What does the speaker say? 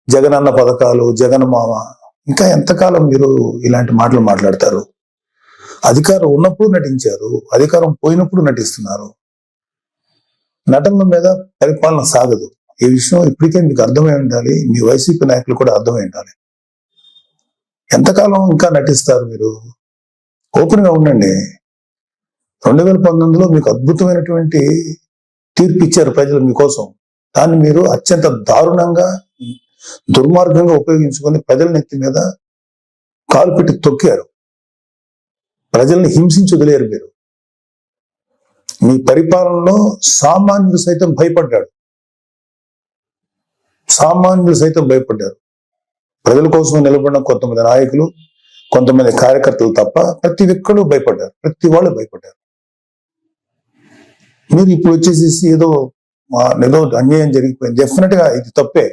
జగనన్న పథకాలు, జగన్ మామ, ఇంకా ఎంతకాలం మీరు ఇలాంటి మాటలు మాట్లాడతారు? అధికారం ఉన్నప్పుడు నటించారు, అధికారం పోయినప్పుడు నటిస్తున్నారు. నటనల మీద పరిపాలన సాగదు. ఈ విషయం ఇప్పటికే మీకు అర్థమై ఉండాలి, మీ వైసీపీ నాయకులు కూడా అర్థమై ఉండాలి. ఎంతకాలం ఇంకా నటిస్తారు మీరు? ఓపెన్ గా ఉండండి. 2019లో మీకు అద్భుతమైనటువంటి తీర్పు ఇచ్చారు ప్రజలు మీకోసం. దాన్ని మీరు అత్యంత దారుణంగా, దుర్మార్గంగా ఉపయోగించుకొని ప్రజల నెత్తి మీద కాలు పెట్టి తొక్కారు. ప్రజల్ని హింసించి వదిలేరు మీరు. మీ పరిపాలనలో సామాన్యులు సైతం భయపడ్డాడు. సామాన్యులు సైతం భయపడ్డారు. ప్రజల కోసం నిలబడిన కొంతమంది నాయకులు, కొంతమంది కార్యకర్తలు తప్ప ప్రతి ఒక్కరు భయపడ్డారు. ప్రతి వాళ్ళు భయపడ్డారు. మీరు ఇప్పుడు వచ్చేసేసి ఏదో అన్యాయం జరిగిపోయింది, డెఫినెట్ గా ఇది తప్పే.